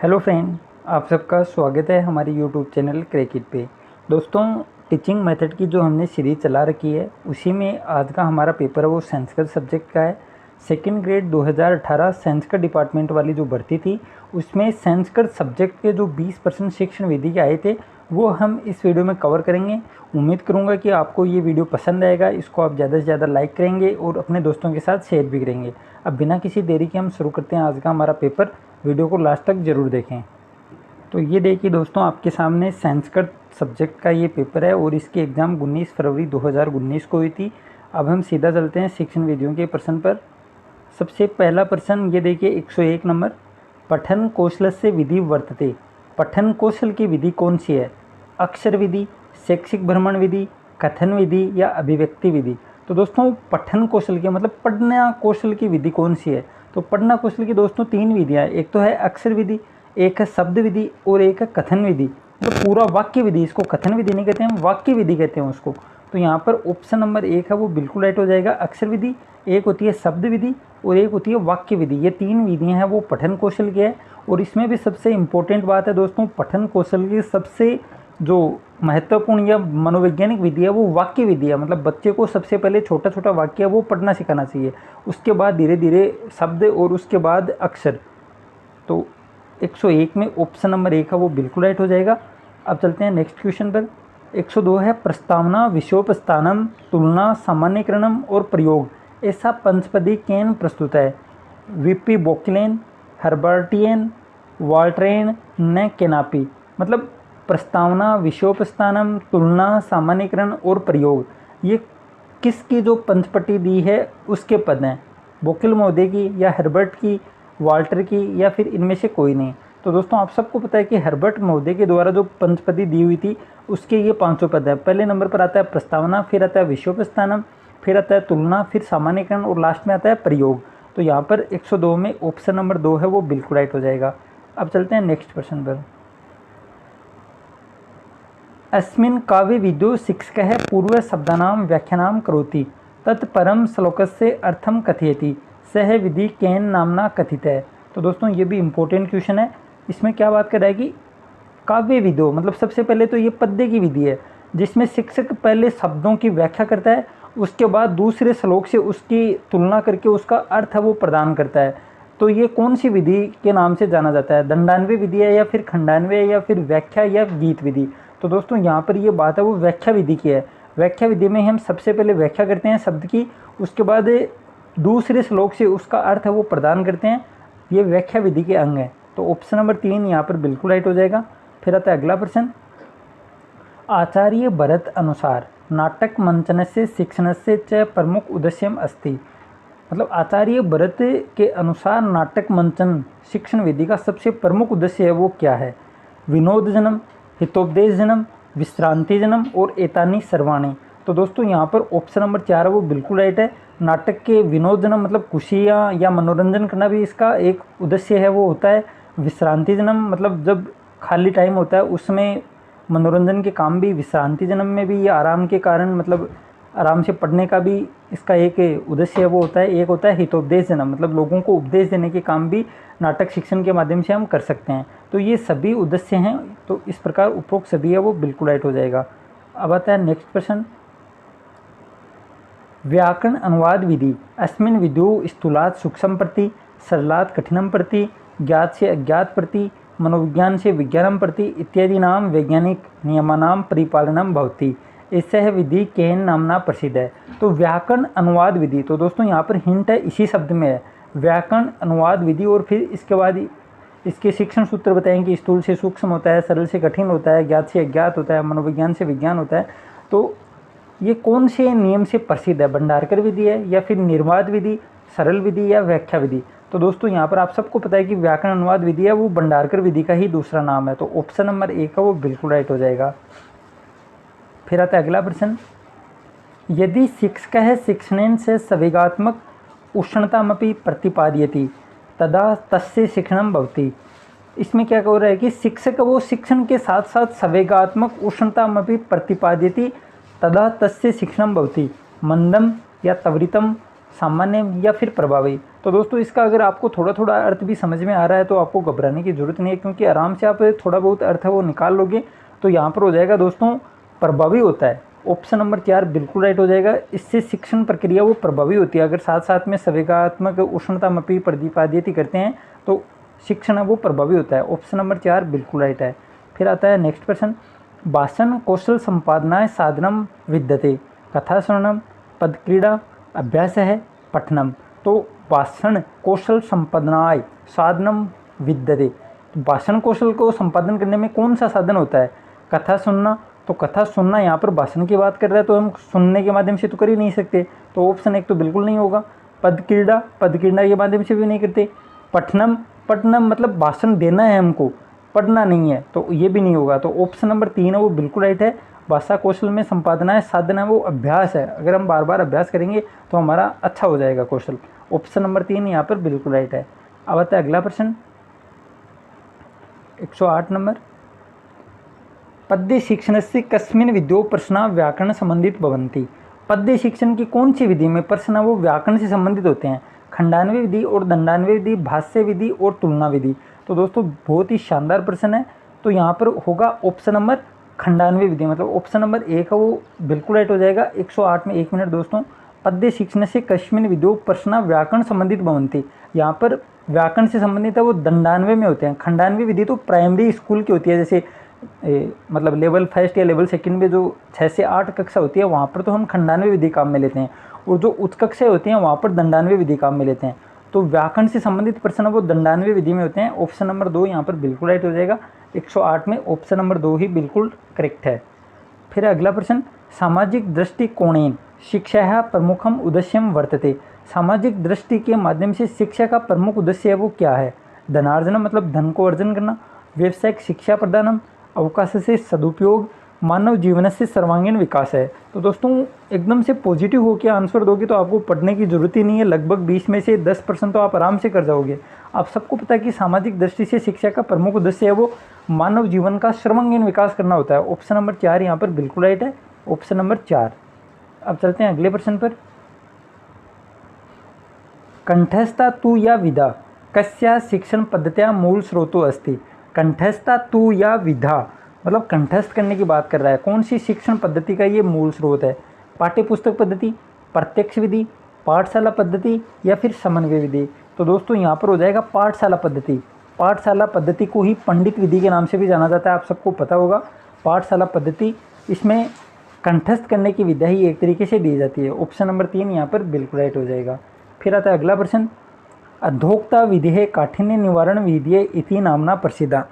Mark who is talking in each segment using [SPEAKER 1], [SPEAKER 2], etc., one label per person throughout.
[SPEAKER 1] Hello friend, आप सबका स्वागत है हमारे यूट्यूब चैनल क्रैक इट पे। दोस्तों, टीचिंग मेथड की जो हमने सीरीज़ चला रखी है उसी में आज का हमारा पेपर है वो संस्कृत सब्जेक्ट का है। सेकंड ग्रेड 2018 संस्कृत डिपार्टमेंट वाली जो भर्ती थी उसमें संस्कृत सब्जेक्ट के जो 20% शिक्षण विधि के आए थे वो हम इस वीडियो में कवर करेंगे। उम्मीद करूँगा कि आपको ये वीडियो पसंद आएगा, इसको आप ज़्यादा से ज़्यादा लाइक करेंगे और अपने दोस्तों के साथ शेयर भी करेंगे। अब बिना किसी देरी के हम शुरू करते हैं आज का हमारा पेपर। वीडियो को लास्ट तक ज़रूर देखें। तो ये देखिए दोस्तों, आपके सामने संस्कृत सब्जेक्ट का ये पेपर है और इसकी एग्ज़ाम 19 फरवरी 2019 को हुई थी। अब हम सीधा चलते हैं शिक्षण विधियों के प्रश्न पर। सबसे पहला प्रश्न ये देखिए 101 नंबर, पठन कौशल से विधि वर्तते। पठन कौशल की विधि कौन सी है? अक्षर विधि, शैक्षिक भ्रमण विधि, कथन विधि या अभिव्यक्ति विधि। तो दोस्तों, पठन कौशल के मतलब पढ़ना कौशल की विधि कौन सी है? तो पढ़ना कौशल की दोस्तों 3 विधियाँ, एक तो है अक्षर विधि, एक है शब्द विधि और एक है कथन विधि। तो पूरा वाक्य विधि, इसको कथन विधि नहीं कहते हैं, वाक्य विधि कहते हैं उसको। तो यहाँ पर ऑप्शन नंबर 1 है वो बिल्कुल राइट हो जाएगा। अक्षर विधि, एक होती है शब्द विधि और एक होती है वाक्य विधि। ये 3 विधियाँ हैं वो पठन कौशल की है। और इसमें भी सबसे इम्पोर्टेंट बात है दोस्तों, पठन कौशल की सबसे जो महत्वपूर्ण या मनोवैज्ञानिक विधि है वो वाक्य विधि है। मतलब बच्चे को सबसे पहले छोटा छोटा वाक्य वो पढ़ना सिखाना चाहिए, उसके बाद धीरे धीरे शब्द और उसके बाद अक्षर। तो 101 में ऑप्शन नंबर 1 है वो बिल्कुल राइट हो जाएगा। अब चलते हैं नेक्स्ट क्वेश्चन पर। 102 है, प्रस्तावना विषयोपस्थानम तुलना सामान्यकरणम और प्रयोग ऐसा पंचपदी केन प्रस्तुत है? वीपी बोकलेन, हर्बर्टियन, वाल्ट्रेन न केनापी। मतलब प्रस्तावना विषयोपस्थानम तुलना सामान्यकरण और प्रयोग, ये किसकी जो पंचपटी दी है उसके पद हैं? बोकिल महोदय की या हर्बर्ट की, वाल्टर की या फिर इनमें से कोई नहीं। तो दोस्तों, आप सबको पता है कि हर्बर्ट महोदय के द्वारा जो पंचपदी दी हुई थी उसके ये 500 पद है। पहले नंबर पर आता है प्रस्तावना, फिर आता है विषयोपस्थानम, फिर आता है तुलना, फिर सामान्यकरण और लास्ट में आता है प्रयोग। तो यहाँ पर 102 में ऑप्शन नंबर 2 है वो बिल्कुल राइट हो जाएगा। अब चलते हैं नेक्स्ट प्रश्न पर। अस्मिन् काव्य विदो शिक्षकः पूर्व शब्दानां व्याख्यानां करोति तत्परम श्लोकस्य अर्थम कथयति सह विधि केन नामना कथित है। तो दोस्तों, ये भी इम्पोर्टेंट क्वेश्चन है। इसमें क्या बात कर रहा है कि काव्य विदो मतलब सबसे पहले तो ये पद्य की विधि है जिसमें शिक्षक पहले शब्दों की व्याख्या करता है, उसके बाद दूसरे श्लोक से उसकी तुलना करके उसका अर्थ है वो प्रदान करता है। तो ये कौन सी विधि के नाम से जाना जाता है? दंडान्वय विधि है या फिर खंडान्वय या फिर व्याख्या या गीत विधि? तो दोस्तों, यहाँ पर ये बात है वो व्याख्या विधि की है। व्याख्या विधि में हम सबसे पहले व्याख्या करते हैं शब्द की, उसके बाद दूसरे श्लोक से उसका अर्थ है वो प्रदान करते हैं। ये व्याख्या विधि के अंग हैं। तो ऑप्शन नंबर 3 यहाँ पर बिल्कुल राइट हो जाएगा। फिर आता है अगला प्रश्न। आचार्य भरत अनुसार नाटक मंचन से शिक्षण से च प्रमुख उद्देश्यम अस्ति। मतलब आचार्य भरत के अनुसार नाटक मंचन शिक्षण विधि का सबसे प्रमुख उद्देश्य है वो क्या है? विनोद जन्म, हितोपदेश जन्म, विश्रांति जन्म और एतानी सर्वाणी। तो दोस्तों, यहाँ पर ऑप्शन नंबर 4 है वो बिल्कुल राइट है। नाटक के विनोद जन्म मतलब खुशियाँ या मनोरंजन करना भी इसका एक उद्देश्य है वो होता है। विश्रांति जन्म मतलब जब खाली टाइम होता है उसमें मनोरंजन के काम भी, विश्रांति जन्म में भी ये आराम के कारण मतलब आराम से पढ़ने का भी इसका एक उद्देश्य है वो होता है। एक होता है हितोपदेश जन्म मतलब लोगों को उपदेश देने के काम भी नाटक शिक्षण के माध्यम से हम कर सकते हैं। तो ये सभी उद्देश्य हैं। तो इस प्रकार उपरोक्त सभी है वो बिल्कुल राइट हो जाएगा। अब आता है नेक्स्ट प्रश्न। व्याकरण अनुवाद विधि अस्मिन् विधौ स्थूलात् सूक्ष्म प्रति, सरलात् कठिनम प्रति, ज्ञात से अज्ञात प्रति, मनोविज्ञान से विज्ञानम प्रति इत्यादि नाम वैज्ञानिक नियमानाम परिपालनम भवति ऐसे विधि केन नामना प्रसिद्ध है? तो व्याकरण अनुवाद विधि। तो दोस्तों, यहाँ पर हिंट है इसी शब्द में है, व्याकरण अनुवाद विधि। और फिर इसके बाद इसके शिक्षण सूत्र बताएंगे। स्थूल से सूक्ष्म होता है, सरल से कठिन होता है, ज्ञात से अज्ञात होता है, मनोविज्ञान से विज्ञान होता है। तो ये कौन से नियम से प्रसिद्ध है? भंडारकर विधि है या फिर निर्वाद विधि, सरल विधि या व्याख्या विधि? तो दोस्तों, यहाँ पर आप सबको पता है कि व्याकरण अनुवाद विधि है वो भंडारकर विधि का ही दूसरा नाम है। तो ऑप्शन नंबर 1 है वो बिल्कुल राइट हो जाएगा। फिर आता है अगला प्रश्न। यदि शिक्षकः शिक्षणेन से संवेगात्मक उष्णतामपि प्रतिपादयति तदा तस्य शिक्षणं भवति। इसमें क्या कह रहा है कि शिक्षक वो शिक्षण के साथ साथ संवेगात्मक उष्णतामपि प्रतिपादयति तदा तस्य शिक्षणं भवति। मंदम या त्वरितम, सामान्य या फिर प्रभावी। तो दोस्तों इसका अगर आपको थोड़ा थोड़ा अर्थ भी समझ में आ रहा है तो आपको घबराने की ज़रूरत नहीं है, क्योंकि आराम से आप थोड़ा बहुत अर्थ है वो निकाल लोगे। तो यहाँ पर हो जाएगा दोस्तों प्रभावी होता है, ऑप्शन नंबर 4 बिल्कुल राइट हो जाएगा। इससे शिक्षण प्रक्रिया वो प्रभावी होती है। अगर साथ साथ में संवेगात्मक उष्णतामपी प्रतिपाद्यति करते हैं तो शिक्षण है वो प्रभावी होता है। ऑप्शन नंबर 4 बिल्कुल राइट है। फिर आता है नेक्स्ट प्रश्न, भाषण कौशल संपादनाय साधनम विद्यते, कथा श्रवणम, पद क्रीड़ा, अभ्यास है, पठनम। तो भाषण कौशल संपादनाय साधनम विद्यते, तो भाषण कौशल को संपादन करने में कौन सा साधन होता है? कथा सुनना। तो कथा सुनना, यहाँ पर भाषण की बात कर रहा है तो हम सुनने के माध्यम से तो कर ही नहीं सकते, तो ऑप्शन 1 तो बिल्कुल नहीं होगा। पद क्रीड़ा, पद क्रीड़ा के माध्यम से भी नहीं करते। पठनम, पठनम मतलब भाषण देना है हमको, पढ़ना नहीं है, तो ये भी नहीं होगा। तो ऑप्शन नंबर 3 है वो बिल्कुल राइट है। भाषा कौशल में संपादना है, साधन है वो अभ्यास है। अगर हम बार बार अभ्यास करेंगे तो हमारा अच्छा हो जाएगा कौशल। ऑप्शन नंबर 3 यहाँ पर बिल्कुल राइट है। अब आता है अगला प्रश्न 108 नंबर, पद्य शिक्षण से कस्मिन् विधौ प्रश्न व्याकरण संबंधित भवन्ति। पद्य शिक्षण की कौन सी विधि में प्रश्न वो व्याकरण से संबंधित होते हैं? खंडान्वय विधि और दंडान्वय विधि, भाष्य विधि और तुलना विधि। तो दोस्तों बहुत ही शानदार प्रश्न है। तो यहाँ पर होगा ऑप्शन नंबर खंडान्वय विधि, मतलब ऑप्शन नंबर 1 है वो बिल्कुल राइट हो जाएगा। 108 में 1 मिनट दोस्तों, पद्य शिक्षण से कस्मिन् विधौ प्रश्न व्याकरण संबंधित भवन्ति। यहाँ पर व्याकरण से संबंधित है वो दंडान्वय में होते हैं। खंडान्वय विधि तो प्राइमरी स्कूल की होती है, जैसे मतलब लेवल 1 या लेवल 2 में जो 6 से 8 कक्षा होती है वहाँ पर तो हम खंडान्वय विधि काम में लेते हैं, और जो उच्च कक्षाएं होती हैं वहाँ पर दंडान्वय विधि काम में लेते हैं। तो व्याकरण से संबंधित प्रश्न वो दंडान्वय विधि में होते हैं। ऑप्शन नंबर 2 यहाँ पर बिल्कुल राइट हो जाएगा। 108 में ऑप्शन नंबर 2 ही बिल्कुल करेक्ट है। फिर अगला प्रश्न, सामाजिक दृष्टिकोणेन शिक्षा प्रमुखम उद्देश्यम वर्तते। सामाजिक दृष्टि के माध्यम से शिक्षा का प्रमुख उद्देश्य है वो क्या है? धनार्जन मतलब धन को अर्जन करना, व्यावसायिक शिक्षा प्रदानम, अवकाश से सदुपयोग, मानव जीवन से सर्वांगीण विकास है। तो दोस्तों एकदम से पॉजिटिव होकर आंसर दोगे तो आपको पढ़ने की जरूरत ही नहीं है। लगभग 20 में से 10% तो आप आराम से कर जाओगे। आप सबको पता है कि सामाजिक दृष्टि से शिक्षा का प्रमुख उद्देश्य है वो मानव जीवन का सर्वांगीण विकास करना होता है। ऑप्शन नंबर 4 यहाँ पर बिल्कुल राइट है। Option number 4। अब चलते हैं अगले प्रश्न पर, कंठस्था तु या विधा कस्या शिक्षण पद्धत्या मूल स्रोतो अस्ति। कंठस्था तु या विधा मतलब कंठस्थ करने की बात कर रहा है। कौन सी शिक्षण पद्धति का ये मूल स्रोत है? पाठ्य पुस्तक पद्धति, प्रत्यक्ष विधि, पाठशाला पद्धति या फिर समन्वय विधि। तो दोस्तों यहाँ पर हो जाएगा पाठशाला पद्धति। पाठशाला पद्धति को ही पंडित विधि के नाम से भी जाना जाता है, आप सबको पता होगा। पाठशाला पद्धति, इसमें कंठस्थ करने की विधा ही एक तरीके से दी जाती है। ऑप्शन नंबर 3 यहाँ पर बिल्कुल राइट हो जाएगा। फिर आता है अगला प्रश्न, अधोक्ता विधि काठिन्य निवारण विधि इति नामना प्रसिद्धा।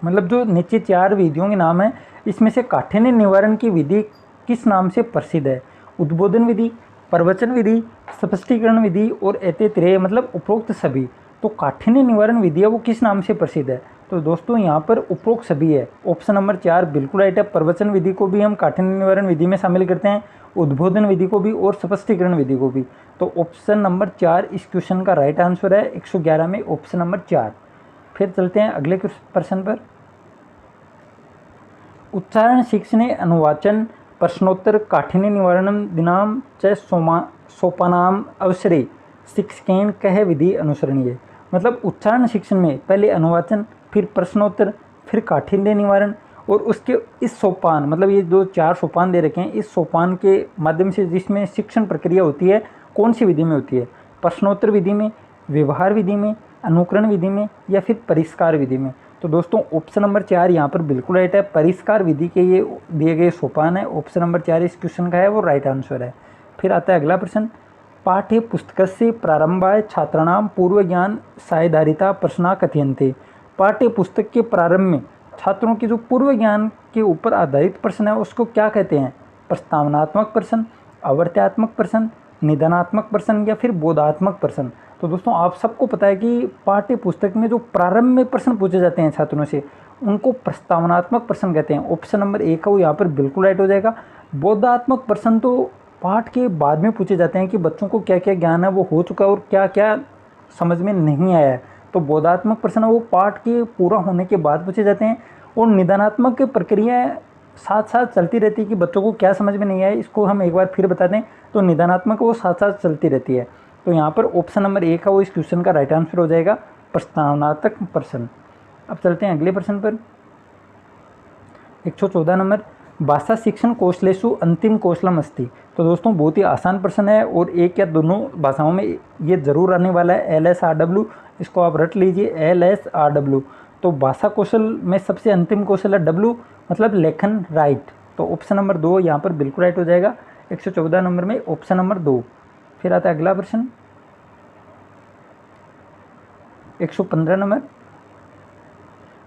[SPEAKER 1] मतलब जो नीचे 4 विधियों के नाम है, इसमें से काठिन्य निवारण की विधि किस नाम से प्रसिद्ध है? उद्बोधन विधि, प्रवचन विधि, स्पष्टीकरण विधि और एतेत्रेय मतलब उपरोक्त सभी। तो काठिन्य निवारण विधि है वो किस नाम से प्रसिद्ध है? तो दोस्तों यहाँ पर उपरोक्त सभी है। ऑप्शन नंबर 4 बिल्कुल राइट है। प्रवचन विधि को भी हम काठिन्य निवारण विधि में शामिल करते हैं, उद्बोधन विधि को भी और स्पष्टीकरण विधि को भी। तो ऑप्शन नंबर 4 इस क्वेश्चन का राइट आंसर है। 111 में ऑप्शन नंबर 4। फिर चलते हैं अगले प्रश्न पर, उच्चारण शिक्षणे अनुवाचन प्रश्नोत्तर काठिन्य निवारणम दिनाम च सोपानाम अवसरे शिक्षकेन कह विधि अनुसरणीय। मतलब उच्चारण शिक्षण में पहले अनुवाचन, फिर प्रश्नोत्तर, फिर काठिन्य निवारण, और उसके इस सोपान मतलब ये जो 4 सोपान दे रखे हैं, इस सोपान के माध्यम से जिसमें शिक्षण प्रक्रिया होती है कौन सी विधि में होती है? प्रश्नोत्तर विधि में, व्यवहार विधि में, अनुकरण विधि में या फिर परिष्कार विधि में। तो दोस्तों ऑप्शन नंबर 4 यहाँ पर बिल्कुल राइट है। परिष्कार विधि के ये दिए गए सोपान है। ऑप्शन नंबर 4 इस क्वेश्चन का है वो राइट आंसर है। फिर आता है अगला प्रश्न, पाठ्य पुस्तकस्य प्रारंभाय छात्राणाम पूर्व ज्ञान सायधारिता प्रश्ना कथयन्ते। पाठ्य पुस्तक के प्रारंभ में छात्रों के जो पूर्व ज्ञान के ऊपर आधारित प्रश्न है उसको क्या कहते हैं? प्रस्तावनात्मक प्रश्न, आवर्त्यात्मक प्रश्न, निदानात्मक प्रश्न या फिर बोधात्मक प्रश्न। तो दोस्तों आप सबको पता है कि पाठ्य पुस्तक में जो प्रारंभ में प्रश्न पूछे जाते हैं छात्रों से उनको प्रस्तावनात्मक प्रश्न कहते हैं। ऑप्शन नंबर 1 का वो यहाँ पर बिल्कुल राइट हो जाएगा। बोधात्मक प्रश्न तो पाठ के बाद में पूछे जाते हैं कि बच्चों को क्या क्या ज्ञान है वो हो चुका है और क्या क्या समझ में नहीं आया है। तो बोधात्मक प्रश्न वो पाठ के पूरा होने के बाद पूछे जाते हैं, और निदानात्मक प्रक्रिया साथ साथ चलती रहती है कि बच्चों को क्या समझ में नहीं आया। इसको हम एक बार फिर बता दें, तो निदानात्मक वो साथ साथ चलती रहती है। तो यहाँ पर ऑप्शन नंबर ए का वो इस क्वेश्चन का राइट आंसर हो जाएगा, प्रस्तावनात्मक प्रश्न। अब चलते हैं अगले प्रश्न पर। 114 नंबर, भाषा शिक्षण कौशलेषु अंतिम कौशलम अस्ति। तो दोस्तों बहुत ही आसान प्रश्न है और एक या दोनों भाषाओं में ये जरूर आने वाला है, LSRW, इसको आप रट लीजिए, LSRW। तो भाषा कौशल में सबसे अंतिम कौशल है W, मतलब लेखन, राइट। तो ऑप्शन नंबर 2 यहाँ पर बिल्कुल राइट हो जाएगा, 114 नंबर में ऑप्शन नंबर 2। फिर आता है अगला प्रश्न 115 नंबर,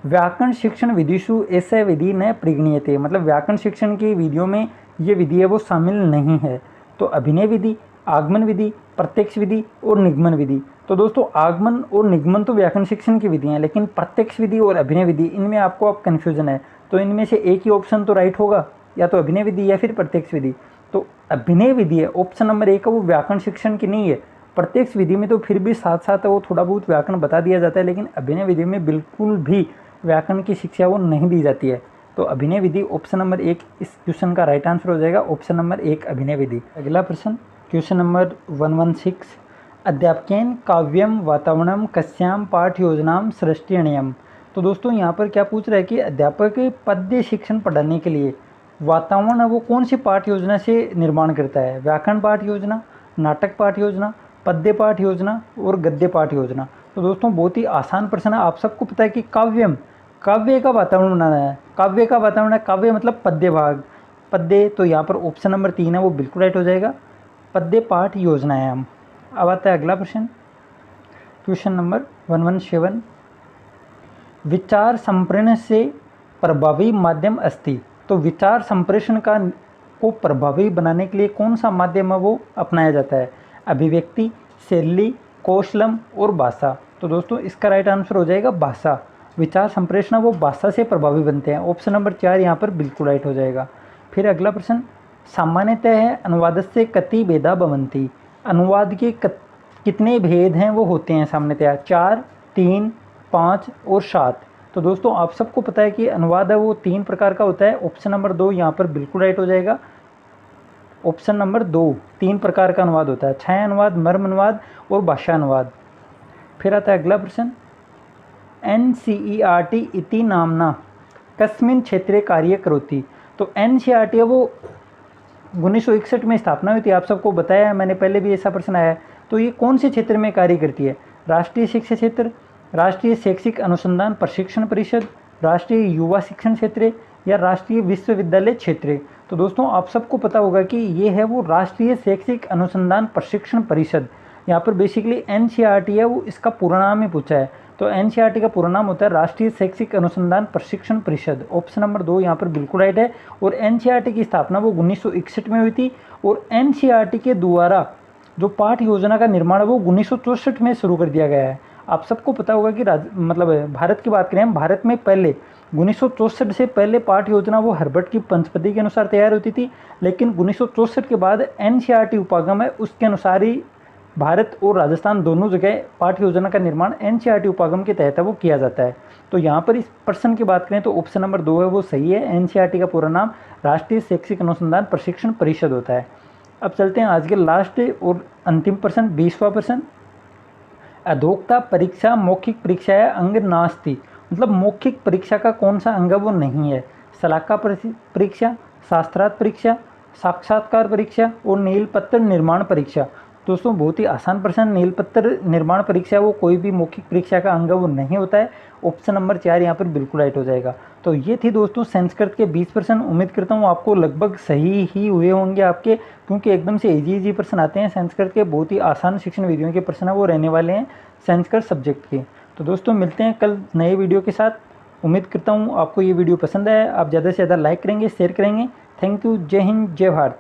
[SPEAKER 1] व्याकरण शिक्षण विधिषु ऐसे विधि न परिगणीयते, मतलब व्याकरण शिक्षण की विधियों में ये विधि है वो शामिल नहीं है। तो अभिनय विधि, आगमन विधि, प्रत्यक्ष विधि और निगमन विधि। तो दोस्तों आगमन और निगमन तो व्याकरण शिक्षण की विधियाँ हैं, लेकिन प्रत्यक्ष विधि और अभिनय विधि इनमें आपको अब कन्फ्यूजन है। तो इनमें से एक ही ऑप्शन तो राइट होगा, या तो अभिनय विधि या फिर प्रत्यक्ष विधि। तो अभिनय विधि है ऑप्शन नंबर 1 का, वो व्याकरण शिक्षण की नहीं है। प्रत्यक्ष विधि में तो फिर भी साथ साथ वो थोड़ा बहुत व्याकरण बता दिया जाता है, लेकिन अभिनय विधि में बिल्कुल भी व्याकरण की शिक्षा वो नहीं दी जाती है। तो अभिनय विधि ऑप्शन नंबर 1 इस क्वेश्चन का राइट आंसर हो जाएगा, ऑप्शन नंबर 1 अभिनय विधि। अगला प्रश्न क्वेश्चन नंबर 116, अध्यापकेन काव्यम वातावरणम कस्याम पाठ योजनाम सृष्टियणयम। तो दोस्तों यहाँ पर क्या पूछ रहा है कि अध्यापक पद्य शिक्षण पढ़ाने के लिए वातावरण वो कौन सी पाठ योजना से निर्माण करता है, व्याकरण पाठ योजना, नाटक पाठ योजना, पद्य पाठ योजना और गद्य पाठ योजना। तो दोस्तों बहुत ही आसान प्रश्न है, आप सबको पता है कि काव्यम, काव्य का वातावरण बनाना है, काव्य का वातावरण है, काव्य मतलब पद्य भाग, पद्य। तो यहाँ पर ऑप्शन नंबर 3 है वो बिल्कुल राइट हो जाएगा, पद्य पाठ योजनायाम। अब आता है अगला प्रश्न क्वेश्चन नंबर 117, विचार संप्रेषण से प्रभावी माध्यम अस्ति। तो विचार संप्रेषण को प्रभावी बनाने के लिए कौन सा माध्यम है वो अपनाया जाता है, अभिव्यक्ति, शैली, कौशलम और भाषा। तो दोस्तों इसका राइट आंसर हो जाएगा भाषा। विचार संप्रेषण वो भाषा से प्रभावी बनते हैं, ऑप्शन नंबर 4 यहाँ पर बिल्कुल राइट हो जाएगा। फिर अगला प्रश्न, सामान्यतः है अनुवाद से कति भेदा भवन्ति। अनुवाद के कितने भेद हैं वो होते हैं सामान्यतः, 4, 3, 5 और 7। तो दोस्तों आप सबको पता है कि अनुवाद है वो 3 प्रकार का होता है, ऑप्शन नंबर 2 यहाँ पर बिल्कुल राइट हो जाएगा, ऑप्शन नंबर 2 3 प्रकार का अनुवाद होता है, छाया अनुवाद, मर्म अनुवाद और भाषा अनुवाद। फिर आता है अगला प्रश्न, NCERT इति नामना कस्मिन् क्षेत्रे कार्य करोति। तो NCERT है वो 1961 में स्थापना हुई थी, आप सबको बताया है मैंने, पहले भी ऐसा प्रश्न आया है। तो ये कौन से क्षेत्र में कार्य करती है, राष्ट्रीय शिक्षा क्षेत्र, राष्ट्रीय शैक्षिक अनुसंधान प्रशिक्षण परिषद, राष्ट्रीय युवा शिक्षण क्षेत्र या राष्ट्रीय विश्वविद्यालय क्षेत्र। तो दोस्तों आप सबको पता होगा कि ये है वो राष्ट्रीय शैक्षिक अनुसंधान प्रशिक्षण परिषद। यहाँ पर बेसिकली NCERT है वो इसका पूरा नाम ही पूछा है। तो NCERT का पूरा नाम होता है राष्ट्रीय शैक्षिक अनुसंधान प्रशिक्षण परिषद, ऑप्शन नंबर 2 यहाँ पर बिल्कुल राइट है। और NCERT की स्थापना वो 1961 में हुई थी और NCERT के द्वारा जो पाठ योजना का निर्माण है वो 1964 में शुरू कर दिया गया है। आप सबको पता होगा कि मतलब भारत की बात करें हम, भारत में पहले 1964 से पहले पाठ योजना वो हर्बर्ट की पंचपदी के अनुसार तैयार होती थी, लेकिन 1964 के बाद NCERT उपागम है उसके अनुसार ही भारत और राजस्थान दोनों जगह पाठ योजना का निर्माण NCERT उपागम के तहत वो किया जाता है। तो यहाँ पर इस प्रश्न की बात करें तो ऑप्शन नंबर 2 है वो सही है, NCERT का पूरा नाम राष्ट्रीय शैक्षिक अनुसंधान प्रशिक्षण परिषद होता है। अब चलते हैं आज के लास्ट और अंतिम प्रश्न, 20वां प्रश्न, अधोक्ता परीक्षा मौखिक परीक्षा है अंग नास्ति। मतलब मौखिक परीक्षा का कौन सा अंग वो नहीं है, शलाका परीक्षा, शास्त्रार्थ परीक्षा, साक्षात्कार परीक्षा और नीलपत्र निर्माण परीक्षा। दोस्तों बहुत ही आसान प्रश्न, नीलपत्र निर्माण परीक्षा वो कोई भी मौखिक परीक्षा का अंग वो नहीं होता है, ऑप्शन नंबर 4 यहाँ पर बिल्कुल राइट हो जाएगा। तो ये थी दोस्तों संस्कृत के 20 प्रश्न। उम्मीद करता हूँ आपको लगभग सही ही हुए होंगे आपके, क्योंकि एकदम से इजी प्रश्न आते हैं संस्कृत के, बहुत ही आसान शिक्षण वीडियो के प्रश्न वो रहने वाले हैं संस्कृत सब्जेक्ट के। तो दोस्तों मिलते हैं कल नए वीडियो के साथ। उम्मीद करता हूँ आपको ये वीडियो पसंद आया, आप ज़्यादा से ज़्यादा लाइक करेंगे, शेयर करेंगे। थैंक यू, जय हिंद, जय भारत।